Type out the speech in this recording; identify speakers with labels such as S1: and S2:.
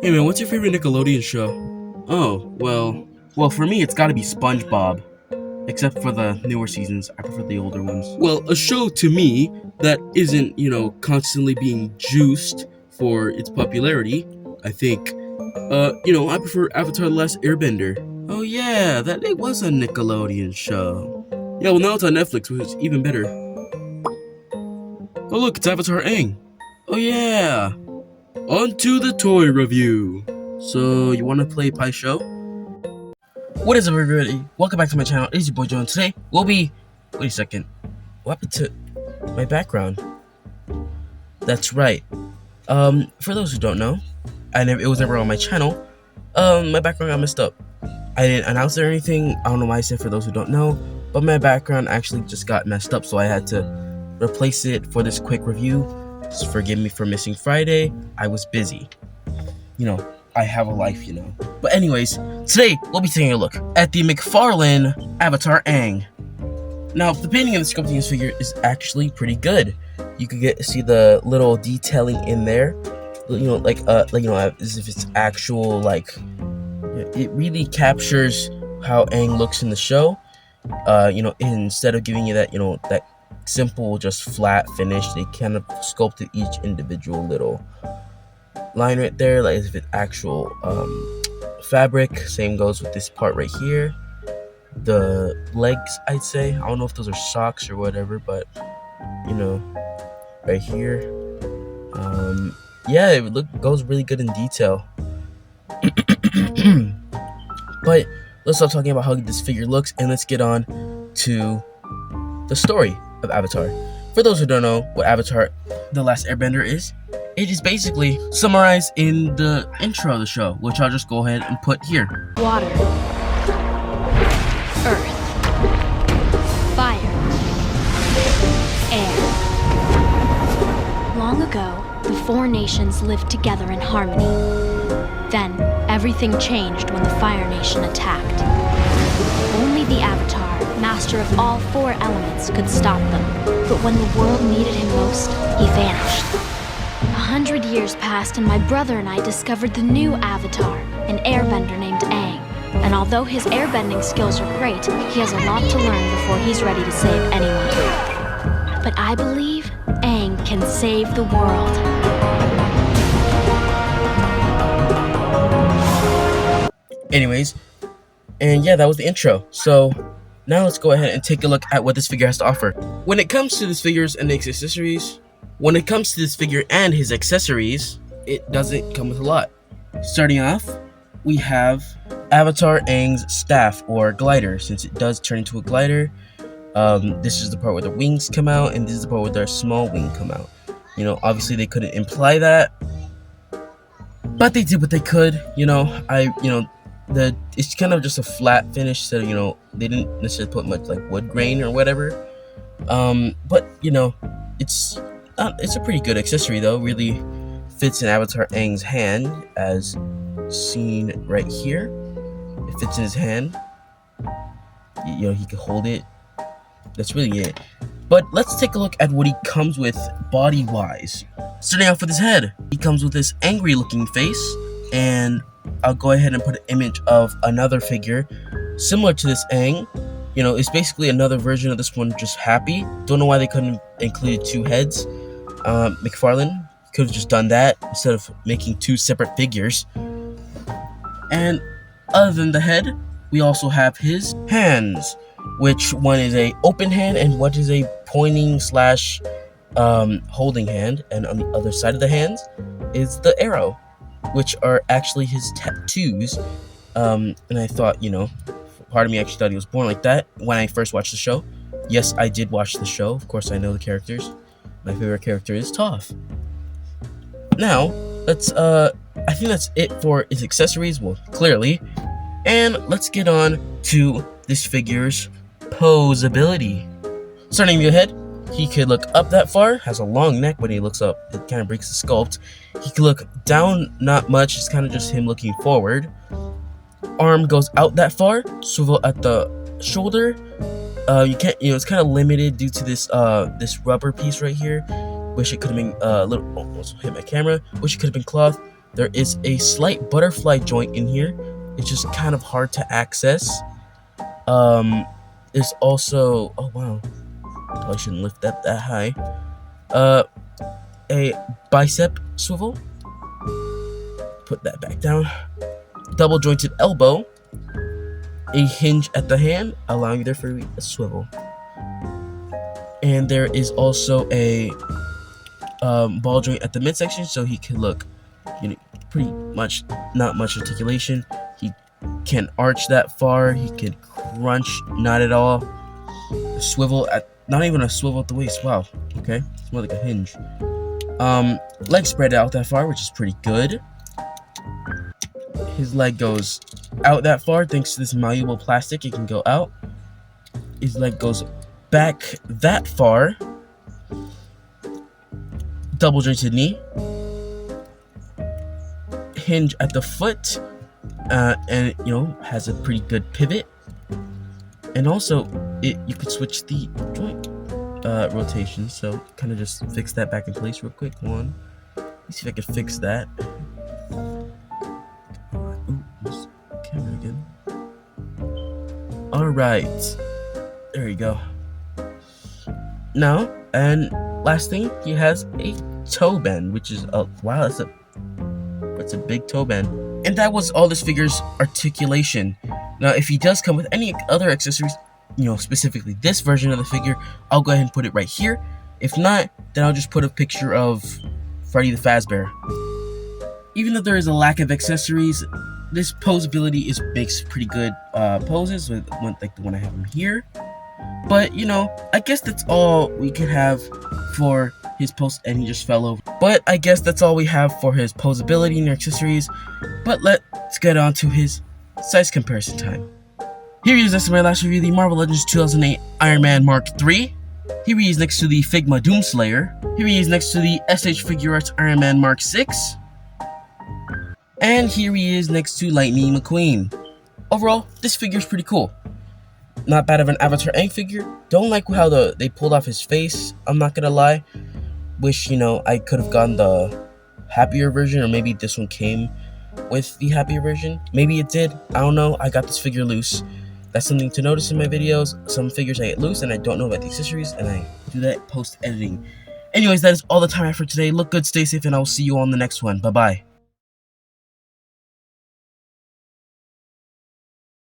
S1: Hey man, what's your favorite Nickelodeon show? Oh, well, for me it's gotta be SpongeBob. Except for the newer seasons, I prefer the older ones. Well, a show to me that isn't, constantly being juiced for its popularity, I think, I prefer Avatar The Last Airbender. Oh yeah, that it was a Nickelodeon show. Yeah, well now it's on Netflix, which is even better. Oh look, it's Avatar Aang. Oh yeah. On to the toy review. So, you wanna play Pie Show? What is up, everybody? Welcome back to my channel. It is your boy John. Today, wait a second. What happened to my background? That's right. For those who don't know, it was never on my channel. My background got messed up. I didn't announce it or anything. I don't know why I said for those who don't know, but my background actually just got messed up, so I had to replace it for this quick review. Just forgive me for missing Friday. I was busy. I have a life, But anyways, today we'll be taking a look at the McFarland Avatar Aang. Now, the painting and the sculpting of this figure is actually pretty good. You could see the little detailing in there. As if it's actual, it really captures how Aang looks in the show. Instead of giving you that, that simple, just flat finish, they kind of sculpted each individual little line right there, like as if it's actual fabric. Same goes with this part right here. The legs, I'd say, I don't know if those are socks or whatever, but right here, yeah, it goes really good in detail. But let's stop talking about how this figure looks and let's get on to the story of Avatar. For those who don't know what Avatar The Last Airbender is, it is basically summarized in the intro of the show, which I'll just go ahead and put here.
S2: Water, earth, fire, air. Long ago, the four nations lived together in harmony. Then, everything changed when the Fire Nation attacked. Only the Avatar, master of all four elements, could stop them. But when the world needed him most, he vanished. 100 years passed and my brother and I discovered the new Avatar, an airbender named Aang. And although his airbending skills are great, he has a lot to learn before he's ready to save anyone. But I believe Aang can save the world.
S1: Anyways, and yeah, that was the intro. So now let's go ahead and take a look at what this figure has to offer. When it comes to this figures and his accessories, it doesn't come with a lot. Starting off, we have Avatar Aang's staff, or glider, since it does turn into a glider. This is the part where the wings come out, and this is the part where their small wing come out. Obviously they couldn't imply that, but they did what they could. It's kind of just a flat finish, so they didn't necessarily put much like wood grain or whatever. But it's a pretty good accessory though. Really fits in Avatar Aang's hand, as seen right here. It fits in his hand. He can hold it. That's really it. But let's take a look at what he comes with body-wise. Starting off with his head, he comes with this angry-looking face, and I'll go ahead and put an image of another figure similar to this Aang. It's basically another version of this one, just happy. Don't know why they couldn't include two heads. McFarland could have just done that instead of making two separate figures. And other than the head, we also have his hands, which one is a open hand and what is a pointing slash holding hand. And on the other side of the hands is the arrow, which are actually his tattoos. And I thought, part of me actually thought he was born like that when I first watched the show. Yes, I did watch the show. Of course, I know the characters. My favorite character is Toph. Now, I think that's it for his accessories, well, clearly. And let's get on to this figure's poseability. Starting with the head, he could look up that far, has a long neck. When he looks up, it kind of breaks the sculpt. He could look down, not much, it's kind of just him looking forward. Arm goes out that far, swivel at the shoulder. You can't, it's kind of limited due to this rubber piece right here. Wish it could have been a little, almost hit my camera. Wish it could have been cloth. There is a slight butterfly joint in here. It's just kind of hard to access. There's also, oh wow, probably shouldn't lift that high. A bicep swivel. Put that back down. Double jointed elbow. A hinge at the hand, allowing there for a swivel. And there is also a ball joint at the midsection, so he can look, pretty much not much articulation. He can arch that far. He can crunch, not at all. Swivel at, not even a swivel at the waist. Wow. Okay, it's more like a hinge. Leg spread out that far, which is pretty good. His leg goes out that far thanks to this malleable plastic. It can go out. His leg goes back that far. Double jointed knee. Hinge at the foot, and has a pretty good pivot. And also, you could switch the joint rotation. So kind of just fix that back in place real quick. One. Let's see if I can fix that. Camera again. All right, there you go. Now, and last thing, he has a toe bend, which is wow, that's a big toe bend. And that was all this figure's articulation. Now, if he does come with any other accessories, specifically this version of the figure, I'll go ahead and put it right here. If not, then I'll just put a picture of Freddy the Fazbear. Even though there is a lack of accessories, this Poseability makes pretty good poses, like the one I have him here. But, I guess that's all we could have for his pose, and he just fell over. But I guess that's all we have for his Poseability and accessories. But let's get on to his size comparison time. Here he is next to my last review, the Marvel Legends 2008 Iron Man Mark III. Here he is next to the Figma Doomslayer. Here he is next to the SH Figuarts Iron Man Mark VI. And here he is next to Lightning McQueen. Overall, this figure is pretty cool. Not bad of an Avatar Aang figure. Don't like how they pulled off his face, I'm not gonna lie. Wish, I could have gotten the happier version, or maybe this one came with the happier version. Maybe it did, I don't know. I got this figure loose. That's something to notice in my videos. Some figures I get loose and I don't know about the accessories, and I do that post-editing. Anyways, that is all the time I have for today. Look good, stay safe, and I will see you on the next one. Bye-bye.